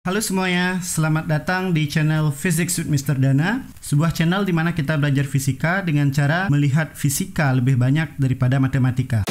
Halo semuanya, selamat datang di channel Physics with Mr. Dana, sebuah channel di mana kita belajar fisika dengan cara melihat fisika lebih banyak daripada matematika.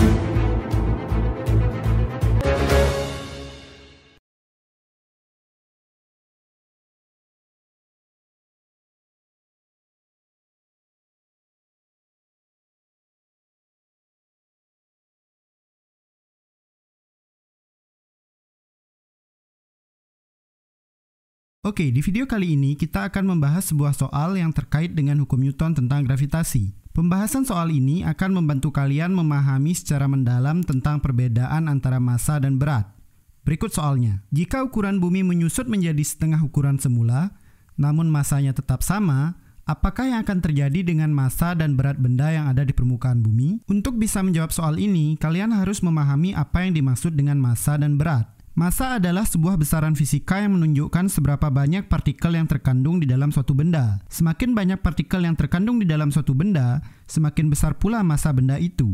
Oke, di video kali ini kita akan membahas sebuah soal yang terkait dengan hukum Newton tentang gravitasi. Pembahasan soal ini akan membantu kalian memahami secara mendalam tentang perbedaan antara massa dan berat. Berikut soalnya. Jika ukuran bumi menyusut menjadi setengah ukuran semula, namun massanya tetap sama, apakah yang akan terjadi dengan massa dan berat benda yang ada di permukaan bumi? Untuk bisa menjawab soal ini, kalian harus memahami apa yang dimaksud dengan massa dan berat. Massa adalah sebuah besaran fisika yang menunjukkan seberapa banyak partikel yang terkandung di dalam suatu benda. Semakin banyak partikel yang terkandung di dalam suatu benda, semakin besar pula massa benda itu.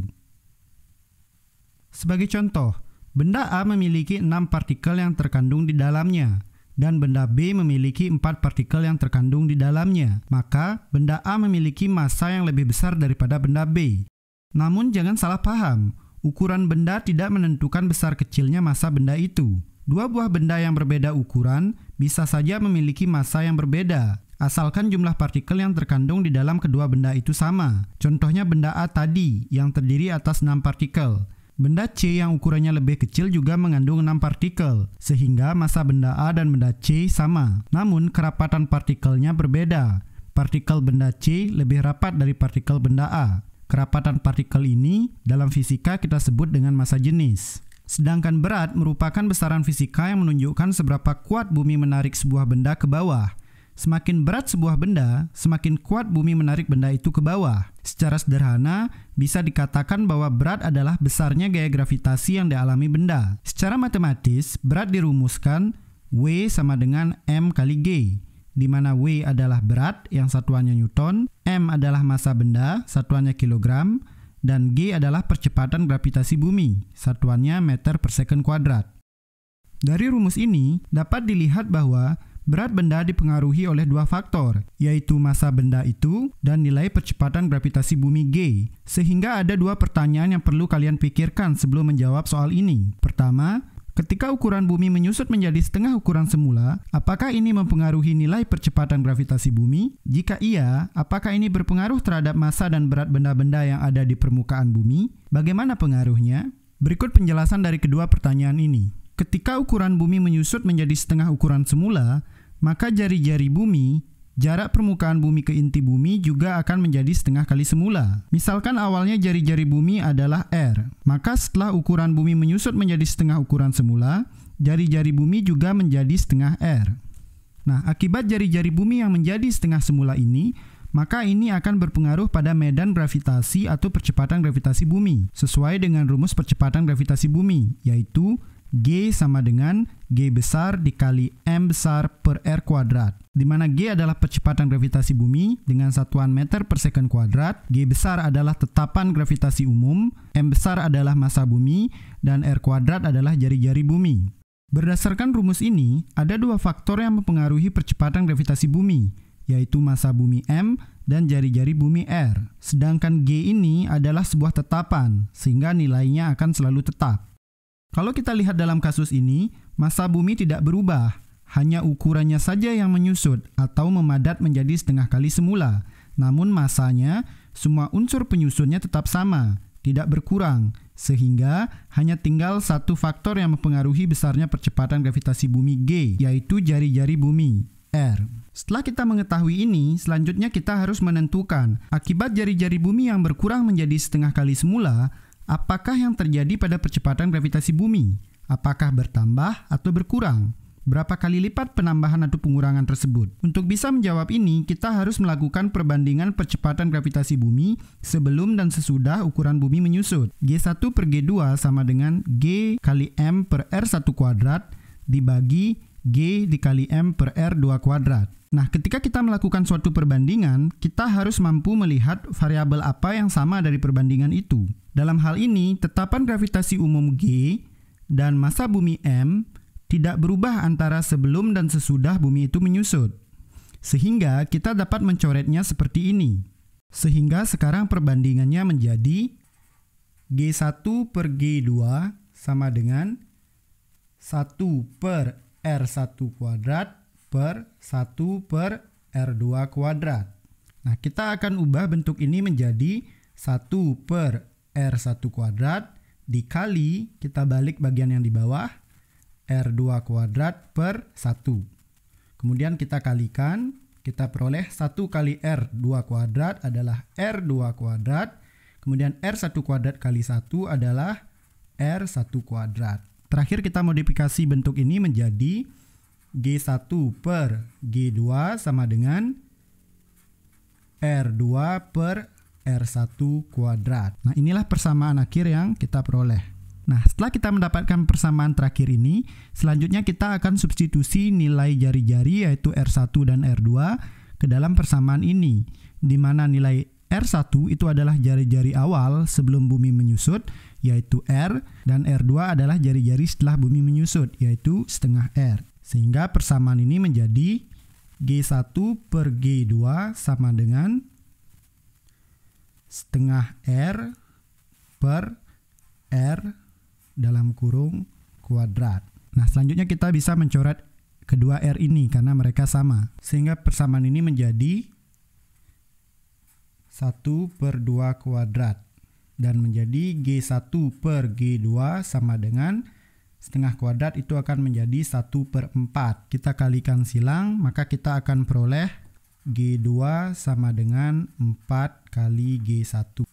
Sebagai contoh, benda A memiliki 6 partikel yang terkandung di dalamnya, dan benda B memiliki 4 partikel yang terkandung di dalamnya. Maka, benda A memiliki massa yang lebih besar daripada benda B. Namun jangan salah paham. Ukuran benda tidak menentukan besar kecilnya massa benda itu. Dua buah benda yang berbeda ukuran bisa saja memiliki massa yang berbeda, asalkan jumlah partikel yang terkandung di dalam kedua benda itu sama. Contohnya benda A tadi, yang terdiri atas 6 partikel. Benda C yang ukurannya lebih kecil juga mengandung 6 partikel, sehingga massa benda A dan benda C sama. Namun, kerapatan partikelnya berbeda. Partikel benda C lebih rapat dari partikel benda A. Kerapatan partikel ini dalam fisika kita sebut dengan massa jenis. Sedangkan berat merupakan besaran fisika yang menunjukkan seberapa kuat bumi menarik sebuah benda ke bawah. Semakin berat sebuah benda, semakin kuat bumi menarik benda itu ke bawah. Secara sederhana, bisa dikatakan bahwa berat adalah besarnya gaya gravitasi yang dialami benda. Secara matematis, berat dirumuskan W sama dengan M kali G, di mana W adalah berat yang satuannya Newton, M adalah massa benda, satuannya kilogram, dan G adalah percepatan gravitasi bumi, satuannya meter per second kuadrat. Dari rumus ini, dapat dilihat bahwa berat benda dipengaruhi oleh dua faktor, yaitu massa benda itu dan nilai percepatan gravitasi bumi G. Sehingga ada dua pertanyaan yang perlu kalian pikirkan sebelum menjawab soal ini. Pertama, ketika ukuran bumi menyusut menjadi setengah ukuran semula, apakah ini mempengaruhi nilai percepatan gravitasi bumi? Jika iya, apakah ini berpengaruh terhadap massa dan berat benda-benda yang ada di permukaan bumi? Bagaimana pengaruhnya? Berikut penjelasan dari kedua pertanyaan ini. Ketika ukuran bumi menyusut menjadi setengah ukuran semula, maka jari-jari bumi, jarak permukaan bumi ke inti bumi juga akan menjadi setengah kali semula. Misalkan awalnya jari-jari bumi adalah R, maka setelah ukuran bumi menyusut menjadi setengah ukuran semula, jari-jari bumi juga menjadi setengah R. Nah, akibat jari-jari bumi yang menjadi setengah semula ini, maka ini akan berpengaruh pada medan gravitasi atau percepatan gravitasi bumi, sesuai dengan rumus percepatan gravitasi bumi, yaitu G sama dengan G besar dikali M besar per R kuadrat, di mana G adalah percepatan gravitasi bumi dengan satuan meter per second kuadrat, G besar adalah tetapan gravitasi umum, M besar adalah massa bumi, dan R kuadrat adalah jari-jari bumi. Berdasarkan rumus ini, ada dua faktor yang mempengaruhi percepatan gravitasi bumi, yaitu massa bumi M dan jari-jari bumi R. Sedangkan G ini adalah sebuah tetapan, sehingga nilainya akan selalu tetap. Kalau kita lihat dalam kasus ini, massa bumi tidak berubah, hanya ukurannya saja yang menyusut atau memadat menjadi setengah kali semula. Namun massanya, semua unsur penyusunnya tetap sama, tidak berkurang, sehingga hanya tinggal satu faktor yang mempengaruhi besarnya percepatan gravitasi bumi G, yaitu jari-jari bumi R. Setelah kita mengetahui ini, selanjutnya kita harus menentukan akibat jari-jari bumi yang berkurang menjadi setengah kali semula, apakah yang terjadi pada percepatan gravitasi bumi? Apakah bertambah atau berkurang? Berapa kali lipat penambahan atau pengurangan tersebut? Untuk bisa menjawab ini, kita harus melakukan perbandingan percepatan gravitasi bumi sebelum dan sesudah ukuran bumi menyusut. G1 per G2 sama dengan G kali M per R1 kuadrat dibagi G dikali M per R2 kuadrat. Nah, ketika kita melakukan suatu perbandingan, kita harus mampu melihat variabel apa yang sama dari perbandingan itu. Dalam hal ini, tetapan gravitasi umum G dan massa bumi M tidak berubah antara sebelum dan sesudah bumi itu menyusut. Sehingga kita dapat mencoretnya seperti ini. Sehingga sekarang perbandingannya menjadi G1 per G2 sama dengan 1 per R1 kuadrat per 1 per R2 kuadrat. Nah, kita akan ubah bentuk ini menjadi 1 per R1 kuadrat dikali, kita balik bagian yang di bawah, R2 kuadrat per 1. Kemudian kita kalikan, kita peroleh 1 kali R2 kuadrat adalah R2 kuadrat. Kemudian R1 kuadrat kali 1 adalah R1 kuadrat. Terakhir kita modifikasi bentuk ini menjadi G1 per G2 sama dengan R2 per R1 kuadrat. Nah, inilah persamaan akhir yang kita peroleh. Nah, setelah kita mendapatkan persamaan terakhir ini, selanjutnya kita akan substitusi nilai jari-jari yaitu R1 dan R2 ke dalam persamaan ini, di mana nilai R1 itu adalah jari-jari awal sebelum bumi menyusut, yaitu R, dan R2 adalah jari-jari setelah bumi menyusut, yaitu setengah R. Sehingga persamaan ini menjadi G1 per G2 sama dengan setengah R per R dalam kurung kuadrat. Nah, selanjutnya kita bisa mencoret kedua R ini karena mereka sama. Sehingga persamaan ini menjadi 1 per 2 kuadrat. Dan menjadi G1 per G2 sama dengan setengah kuadrat itu akan menjadi 1 per 4. Kita kalikan silang, maka kita akan peroleh G2 sama dengan 4 kali G1.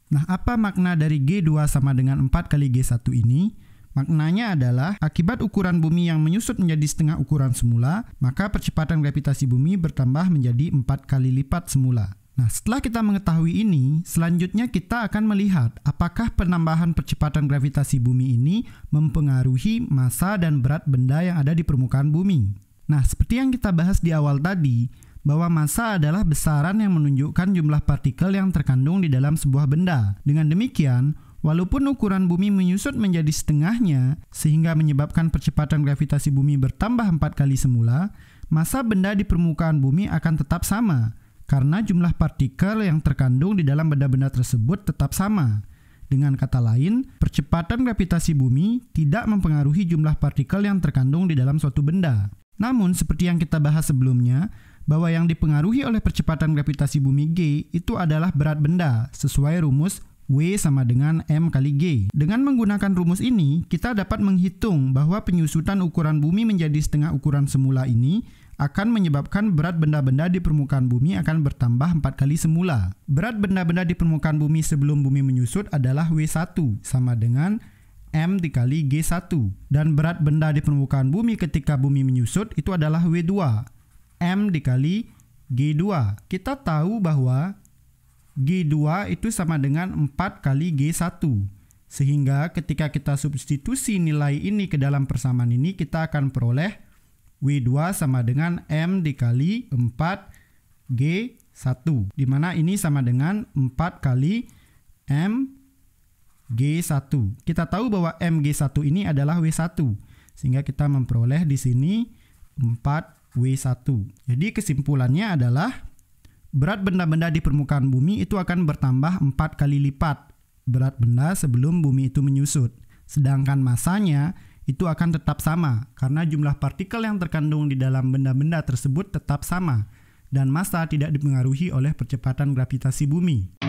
Nah, apa makna dari G2 sama dengan 4 kali G1 ini? Maknanya adalah akibat ukuran bumi yang menyusut menjadi setengah ukuran semula, maka percepatan gravitasi bumi bertambah menjadi 4 kali lipat semula. Nah, setelah kita mengetahui ini, selanjutnya kita akan melihat apakah penambahan percepatan gravitasi bumi ini mempengaruhi massa dan berat benda yang ada di permukaan bumi. Nah, seperti yang kita bahas di awal tadi, bahwa massa adalah besaran yang menunjukkan jumlah partikel yang terkandung di dalam sebuah benda. Dengan demikian, walaupun ukuran bumi menyusut menjadi setengahnya, sehingga menyebabkan percepatan gravitasi bumi bertambah 4 kali semula, massa benda di permukaan bumi akan tetap sama, karena jumlah partikel yang terkandung di dalam benda-benda tersebut tetap sama. Dengan kata lain, percepatan gravitasi bumi tidak mempengaruhi jumlah partikel yang terkandung di dalam suatu benda. Namun, seperti yang kita bahas sebelumnya, bahwa yang dipengaruhi oleh percepatan gravitasi bumi G itu adalah berat benda, sesuai rumus W sama dengan M kali G. Dengan menggunakan rumus ini, kita dapat menghitung bahwa penyusutan ukuran bumi menjadi setengah ukuran semula ini akan menyebabkan berat benda-benda di permukaan bumi akan bertambah 4 kali semula. Berat benda-benda di permukaan bumi sebelum bumi menyusut adalah W1 sama dengan M dikali G1. Dan berat benda di permukaan bumi ketika bumi menyusut itu adalah W2. M dikali G2. Kita tahu bahwa G2 itu sama dengan 4 kali G1. Sehingga ketika kita substitusi nilai ini ke dalam persamaan ini, kita akan peroleh W2 sama dengan M dikali 4 G1. Di mana ini sama dengan 4 kali M G1. Kita tahu bahwa M G1 ini adalah W1. Sehingga kita memperoleh di sini 4 W1. Jadi kesimpulannya adalah berat benda-benda di permukaan bumi itu akan bertambah 4 kali lipat berat benda sebelum bumi itu menyusut. Sedangkan massanya itu akan tetap sama karena jumlah partikel yang terkandung di dalam benda-benda tersebut tetap sama dan massa tidak dipengaruhi oleh percepatan gravitasi bumi.